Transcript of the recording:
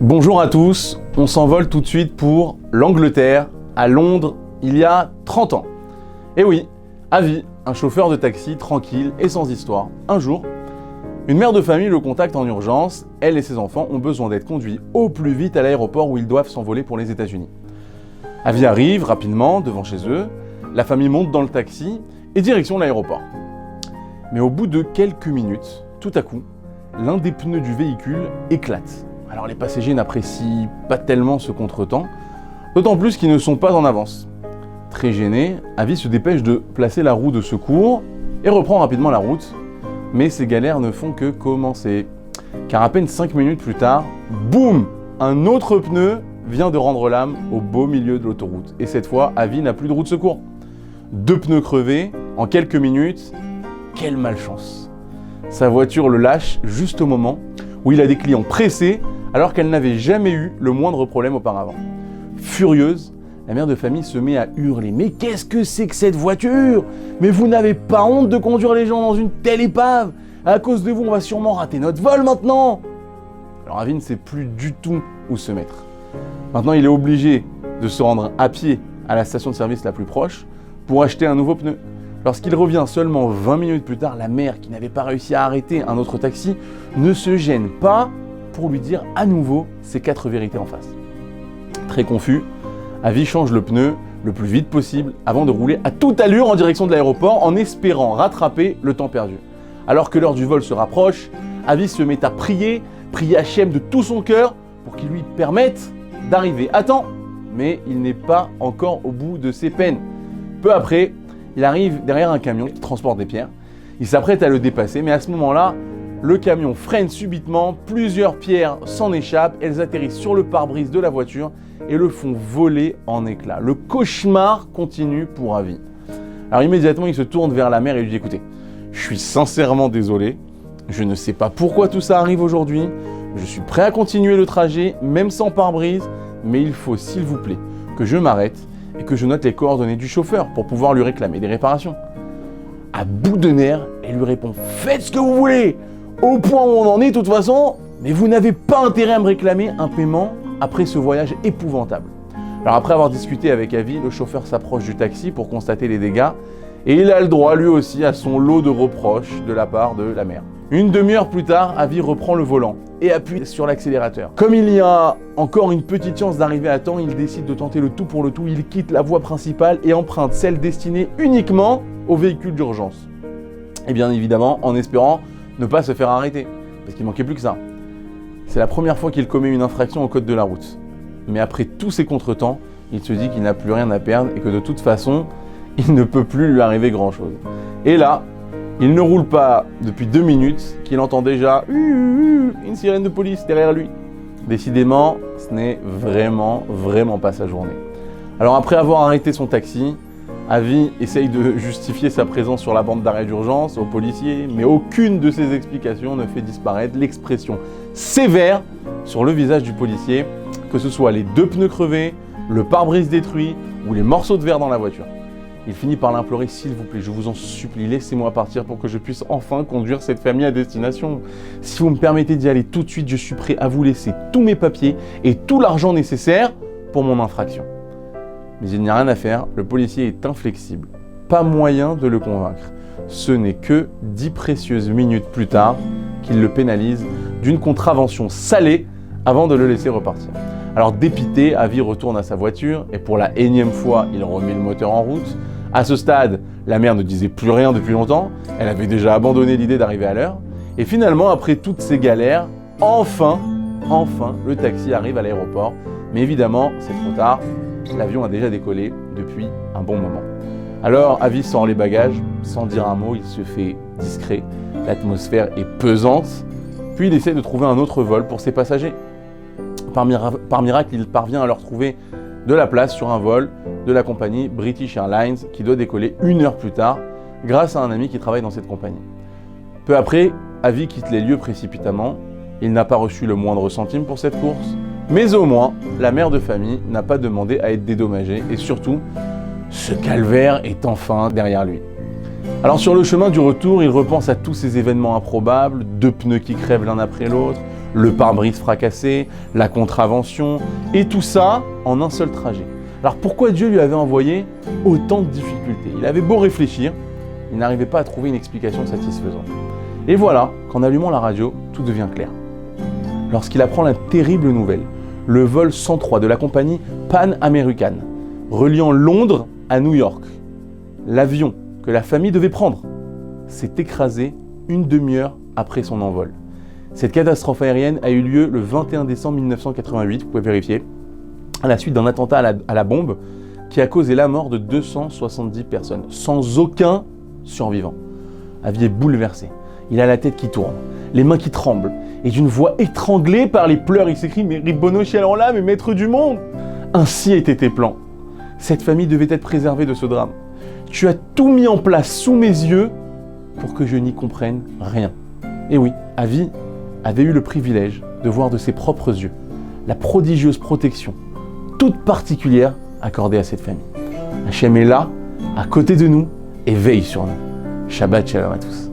Bonjour à tous, on s'envole tout de suite pour l'Angleterre, à Londres, il y a 30 ans. Et oui, Avi, un chauffeur de taxi tranquille et sans histoire, un jour, une mère de famille le contacte en urgence, elle et ses enfants ont besoin d'être conduits au plus vite à l'aéroport où ils doivent s'envoler pour les États-Unis. Avi arrive rapidement devant chez eux, la famille monte dans le taxi et direction l'aéroport. Mais au bout de quelques minutes, tout à coup, l'un des pneus du véhicule éclate. Alors les passagers n'apprécient pas tellement ce contretemps, d'autant plus qu'ils ne sont pas en avance. Très gêné, Avi se dépêche de placer la roue de secours et reprend rapidement la route. Mais ces galères ne font que commencer. Car à peine 5 minutes plus tard, boum, un autre pneu vient de rendre l'âme au beau milieu de l'autoroute. Et cette fois, Avi n'a plus de roue de secours. 2 pneus crevés en quelques minutes, quelle malchance. Sa voiture le lâche juste au moment où il a des clients pressés alors qu'elle n'avait jamais eu le moindre problème auparavant. Furieuse, la mère de famille se met à hurler. « Mais qu'est-ce que c'est que cette voiture? Mais vous n'avez pas honte de conduire les gens dans une telle épave? À cause de vous, on va sûrement rater notre vol maintenant !» Alors Avi ne sait plus du tout où se mettre. Maintenant, il est obligé de se rendre à pied à la station de service la plus proche pour acheter un nouveau pneu. Lorsqu'il revient seulement 20 minutes plus tard, la mère, qui n'avait pas réussi à arrêter un autre taxi, ne se gêne pas pour lui dire à nouveau ses 4 vérités en face. Très confus, Avi change le pneu le plus vite possible avant de rouler à toute allure en direction de l'aéroport en espérant rattraper le temps perdu. Alors que l'heure du vol se rapproche, Avi se met à prier Hachem de tout son cœur pour qu'il lui permette d'arriver à temps. Mais il n'est pas encore au bout de ses peines. Peu après, il arrive derrière un camion qui transporte des pierres. Il s'apprête à le dépasser, mais à ce moment-là, le camion freine subitement, plusieurs pierres s'en échappent, elles atterrissent sur le pare-brise de la voiture et le font voler en éclats. Le cauchemar continue pour Avi. Alors immédiatement, il se tourne vers la mère et lui dit « Écoutez, je suis sincèrement désolé, je ne sais pas pourquoi tout ça arrive aujourd'hui, je suis prêt à continuer le trajet, même sans pare-brise, mais il faut s'il vous plaît que je m'arrête et que je note les coordonnées du chauffeur pour pouvoir lui réclamer des réparations. » À bout de nerfs, elle lui répond « Faites ce que vous voulez, au point où on en est de toute façon, mais vous n'avez pas intérêt à me réclamer un paiement après ce voyage épouvantable. » Alors après avoir discuté avec Avi, le chauffeur s'approche du taxi pour constater les dégâts et il a le droit lui aussi à son lot de reproches de la part de la mère. Une demi-heure plus tard, Avi reprend le volant et appuie sur l'accélérateur. Comme il y a encore une petite chance d'arriver à temps, il décide de tenter le tout pour le tout. Il quitte la voie principale et emprunte celle destinée uniquement aux véhicules d'urgence. Et bien évidemment, en espérant ne pas se faire arrêter, parce qu'il manquait plus que ça. C'est la première fois qu'il commet une infraction au code de la route. Mais après tous ces contretemps, il se dit qu'il n'a plus rien à perdre et que de toute façon, il ne peut plus lui arriver grand-chose. Et là, il ne roule pas depuis 2 minutes qu'il entend déjà une sirène de police derrière lui. Décidément, ce n'est vraiment pas sa journée. Alors après avoir arrêté son taxi, Avi essaye de justifier sa présence sur la bande d'arrêt d'urgence aux policiers, mais aucune de ces explications ne fait disparaître l'expression sévère sur le visage du policier, que ce soit les 2 pneus crevés, le pare-brise détruit ou les morceaux de verre dans la voiture. Il finit par l'implorer « S'il vous plaît, je vous en supplie, laissez-moi partir pour que je puisse enfin conduire cette famille à destination. Si vous me permettez d'y aller tout de suite, je suis prêt à vous laisser tous mes papiers et tout l'argent nécessaire pour mon infraction. » Mais il n'y a rien à faire, le policier est inflexible. Pas moyen de le convaincre. Ce n'est que 10 précieuses minutes plus tard qu'il le pénalise d'une contravention salée avant de le laisser repartir. Alors dépité, Avi retourne à sa voiture et pour la énième fois, il remet le moteur en route. À ce stade, la mère ne disait plus rien depuis longtemps, elle avait déjà abandonné l'idée d'arriver à l'heure. Et finalement, après toutes ces galères, enfin, le taxi arrive à l'aéroport. Mais évidemment, c'est trop tard. L'avion a déjà décollé depuis un bon moment. Alors, Avi sort les bagages, sans dire un mot, il se fait discret. L'atmosphère est pesante. Puis il essaie de trouver un autre vol pour ses passagers. Par miracle, il parvient à leur trouver de la place sur un vol de la compagnie British Airlines qui doit décoller 1 heure plus tard grâce à un ami qui travaille dans cette compagnie. Peu après, Avi quitte les lieux précipitamment. Il n'a pas reçu le moindre centime pour cette course. Mais au moins, la mère de famille n'a pas demandé à être dédommagée et surtout, ce calvaire est enfin derrière lui. Alors sur le chemin du retour, il repense à tous ces événements improbables, 2 pneus qui crèvent l'un après l'autre, le pare-brise fracassé, la contravention, et tout ça en un seul trajet. Alors pourquoi Dieu lui avait envoyé autant de difficultés? Il avait beau réfléchir, il n'arrivait pas à trouver une explication satisfaisante. Et voilà qu'en allumant la radio, tout devient clair. Lorsqu'il apprend la terrible nouvelle, le vol 103 de la compagnie Pan American, reliant Londres à New York, l'avion que la famille devait prendre, s'est écrasé une demi-heure après son envol. Cette catastrophe aérienne a eu lieu le 21 décembre 1988, vous pouvez vérifier, à la suite d'un attentat à la bombe qui a causé la mort de 270 personnes, sans aucun survivant. Avi est bouleversé, il a la tête qui tourne, les mains qui tremblent, et d'une voix étranglée par les pleurs, il s'écrie « Mais Ribono Shel Olam, mais maître du monde !» Ainsi étaient tes plans. Cette famille devait être préservée de ce drame. Tu as tout mis en place sous mes yeux pour que je n'y comprenne rien. Et oui, Avi avait eu le privilège de voir de ses propres yeux la prodigieuse protection, toute particulière, accordée à cette famille. Hachem est là, à côté de nous, et veille sur nous. Shabbat Shalom à tous.